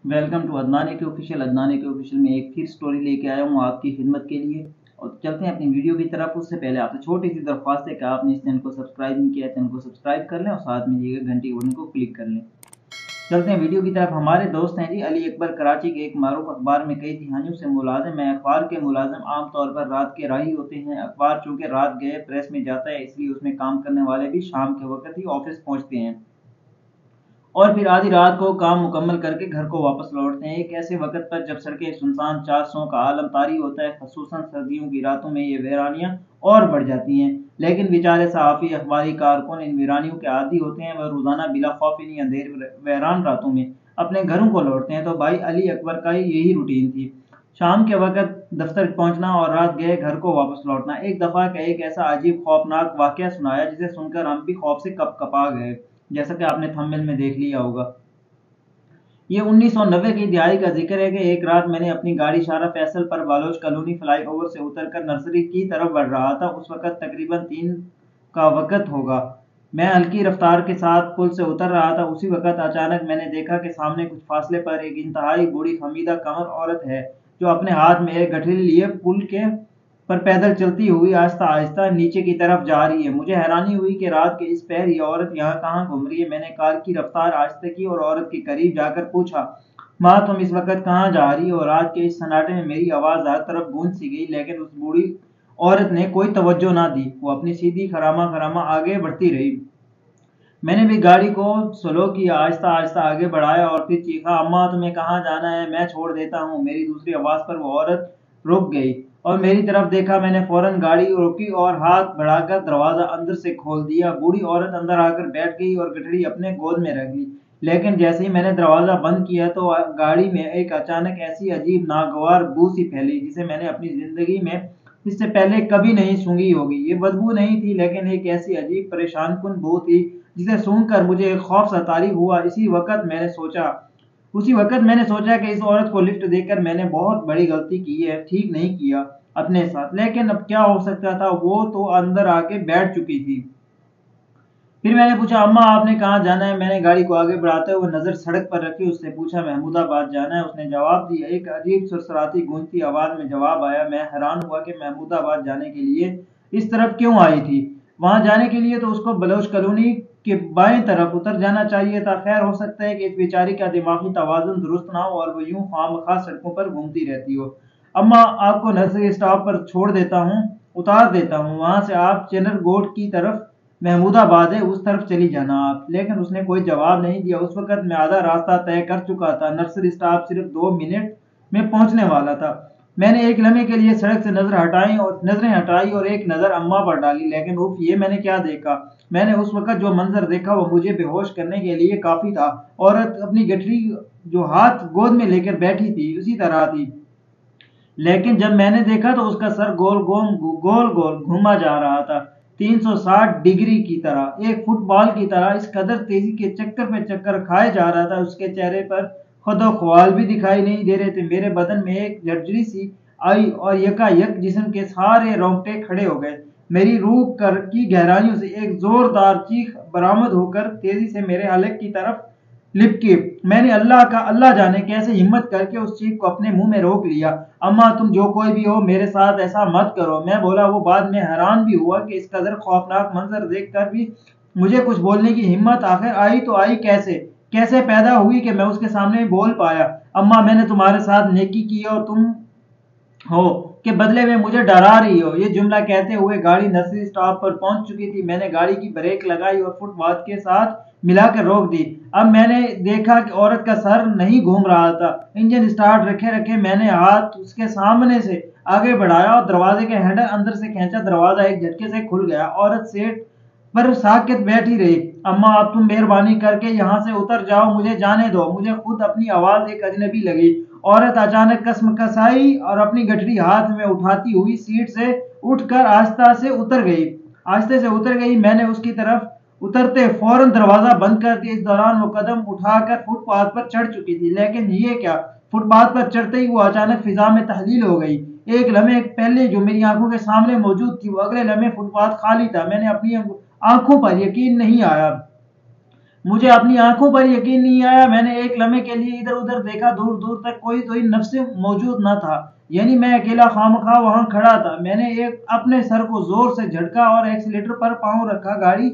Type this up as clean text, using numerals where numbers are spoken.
Welcome to Adnan के official. Adnan के official में एक फिर स्टोरी लेके आया हूँ आपकी खिदमत के लिए। और चलते हैं अपनी वीडियो की तरफ। उससे पहले आपसे छोटी सी दरख्वास्त है कि आपने इस चैनल को सब्सक्राइब नहीं किया, चैनल को सब्सक्राइब कर लें और साथ में दिए गए घंटी के बटन को क्लिक कर लें। चलते हैं वीडियो की तरफ। हमारे दोस्त हैं जी अली अकबर, कराची के एक मारूफ अखबार में कई तिहानियों से मुलाजिम है। अखबार के मुलाजिम आमतौर पर रात के राही होते हैं। अखबार चूँकि रात गए प्रेस में जाता है, इसलिए उसमें काम करने वाले भी शाम के वक्त ही ऑफिस पहुँचते हैं और फिर आधी रात को काम मुकम्मल करके घर को वापस लौटते हैं। एक ऐसे वक्त पर जब सड़कें सुनसान चारसों का आलम तारी होता है, खसूसन सर्दियों की रातों में ये वीरानियां और बढ़ जाती हैं। लेकिन बेचारे सहाफ़ी अखबारी कारकुन इन वीरानियों के आदी होते हैं। वह रोजाना बिला खौफ इन अंधेर वीरान रातों में अपने घरों को लौटते हैं। तो भाई अली अकबर का यही रूटीन थी, शाम के वक्त दफ्तर पहुंचना और रात गए घर को वापस लौटना। एक दफा का एक ऐसा अजीब खौफनाक वाकया सुनाया जिसे सुनकर हम भी खौफ से कपकपा गए, जैसा कि आपने थंबनेल में देख लिया होगा। ये 1990 की दिहाई का जिक्र है कि एक रात मैंने अपनी गाड़ी शारा फैसल पर बालोच कॉलोनी फ्लाईओवर से उतरकर नर्सरी की तरफ बढ़ रहा था। उस वक्त तकरीबन 3 का वक्त होगा। मैं हल्की रफ्तार के साथ पुल से उतर रहा था। उसी वक्त अचानक मैंने देखा कि सामने कुछ फासले पर एक इंतहाई बूढ़ी खमीदा कमर औरत है, जो अपने हाथ में एक गठरी लिए पुल के पर पैदल चलती हुई आहिस्ता आहिस्ता नीचे की तरफ जा रही है। मुझे हैरानी हुई कि रात के इस पहर ये औरत यहाँ कहाँ घूम रही है। मैंने कार की रफ्तार आहिस्ता की और औरत के करीब जाकर पूछा, माँ तुम इस वक्त कहाँ जा रही हो? रात के इस सन्नाटे में मेरी आवाज़ हर तरफ गूंज सी गई, लेकिन उस बूढ़ी औरत ने कोई तवज्जो ना दी। वो अपनी सीधी खरामा खरामा आगे बढ़ती रही। मैंने भी गाड़ी को स्लो किया, आहिस्ता आहिस्ता आगे बढ़ाया और फिर चीखा, अम्मा तुम्हें कहाँ जाना है? मैं छोड़ देता हूँ। मेरी दूसरी आवाज़ पर वो औरत रुक गई और मेरी तरफ देखा। मैंने फौरन गाड़ी रोकी और हाथ बढ़ाकर दरवाज़ा अंदर से खोल दिया। बूढ़ी औरत अंदर आकर बैठ गई और गठड़ी अपने गोद में रख ली। लेकिन जैसे ही मैंने दरवाज़ा बंद किया तो गाड़ी में एक अचानक ऐसी अजीब नागवार बू सी फैली जिसे मैंने अपनी ज़िंदगी में इससे पहले कभी नहीं सूंघी होगी। ये बदबू नहीं थी, लेकिन एक ऐसी अजीब परेशान कुन बू थी जिसे सूंघकर मुझे एक खौफ सा तारी हुआ। उसी वक्त मैंने सोचा कि इस औरत को लिफ्ट देकर मैंने बहुत बड़ी गलती की है, ठीक नहीं किया अपने साथ। लेकिन अब क्या हो सकता था, वो तो अंदर आके बैठ चुकी थी। फिर मैंने पूछा, अम्मा आपने कहाँ जाना है? मैंने गाड़ी को आगे बढ़ाते हुए नजर सड़क पर रखी, उससे पूछा, महमूदाबाद जाना है। उसने जवाब दिया। एक अजीब सुरसराती गूंजती आवाज में जवाब आया। मैं हैरान हुआ कि महमूदाबाद जाने के लिए इस तरफ क्यों आई थी। वहां जाने के लिए तो उसको बलोच कॉलोनी के बाएं तरफ उतर जाना चाहिए था। खैर, हो सकता है कि इस बेचारी का दिमागी तवाजुन दुरुस्त ना हो और वो यूं खामखा सड़कों पर घूमती रहती हो। अम्मा आपको नर्सरी स्टॉप पर छोड़ देता हूँ, उतार देता हूँ, वहां से आप चेनर गोट की तरफ महमूदाबाद है, उस तरफ चली जाना आप। लेकिन उसने कोई जवाब नहीं दिया। उस वक्त मैं आधा रास्ता तय कर चुका था। नर्सरी स्टॉप सिर्फ 2 मिनट में पहुंचने वाला था। मैंने एक लम्हे के लिए सड़क से नजरें हटाई और एक नजर अम्मा पर डाली। लेकिन उफ, ये मैंने क्या देखा! मैंने उस वक्त जो मंजर देखा वो मुझे बेहोश करने के लिए काफी था। औरत अपनी गठरी जो हाथ गोद में लेकर बैठी थी उसी तरह थी, लेकिन जब मैंने देखा तो उसका सर गोल गोल घूमा जा रहा था, 360 डिग्री की तरह, एक फुटबॉल की तरह। इस कदर तेजी के चक्कर पे चक्कर खाए जा रहा था। उसके चेहरे पर खुदो ख्वाल भी दिखाई नहीं दे रहे थे। मेरे बदन में एक झरझरी सी आई और यकायक जिस्म के सारे रोंगटे खड़े हो गए। मेरी रूह की गहराइयों से एक जोरदार चीख बरामद होकर तेजी से मेरे हलक की तरफ लिपकी। मैंने अल्लाह जाने कैसे हिम्मत करके उस चीख को अपने मुंह में रोक लिया। अम्मा तुम जो कोई भी हो, मेरे साथ ऐसा मत करो, मैं बोला। वो बाद में हैरान भी हुआ कि इस कदर खौफनाक मंजर देखकर भी मुझे कुछ बोलने की हिम्मत आखिर आई तो आई कैसे, कैसे पैदा हुई कि मैं उसके सामने बोल पाया। अम्मा मैंने तुम्हारे साथ नेकी की और तुम हो के बदले में मुझे डरा रही हो। ये जुमला कहते हुए गाड़ी नर्सरी स्टॉप पर पहुंच चुकी थी। मैंने गाड़ी की ब्रेक लगाई और फुटपाथ के साथ मिलाकर रोक दी। अब मैंने देखा कि औरत का सर नहीं घूम रहा था। इंजन स्टार्ट रखे रखे मैंने हाथ उसके सामने से आगे बढ़ाया और दरवाजे के हैंडल अंदर से खींचा। दरवाजा एक झटके से खुल गया। औरत सीट पर साकित बैठी रही। अम्मा अब तुम मेहरबानी करके यहाँ से उतर जाओ, मुझे जाने दो। मुझे खुद अपनी आवाज एक अजनबी लगी। औरत अचानक कसम कसाई और अपनी गठरी हाथ में उठाती हुई सीट से उठकर आस्ते से उतर गई। मैंने उसकी तरफ उतरते फौरन दरवाजा बंद कर दिया। इस दौरान वो कदम उठाकर फुटपाथ पर चढ़ चुकी थी। लेकिन ये क्या, फुटपाथ पर चढ़ते ही वो अचानक फिजा में तहलील हो गई। एक लम्हे पहले जो मेरी आंखों के सामने मौजूद थी, वो अगले लम्हे फुटपाथ खाली था। मैंने अपनी आंखों पर यकीन नहीं आया। مجھے اپنی آنکھوں پر یقین نہیں آیا. میں نے ایک لمحے کے لیے ادھر ادھر دیکھا. دور دور تک کوئی نفس موجود نہ تھا. یعنی میں اکیلا خامخواہ وہاں کھڑا تھا. میں نے اپنے سر کو زور سے جھٹکا اور ایکسیلیٹر پر پاؤں رکھا. گاڑی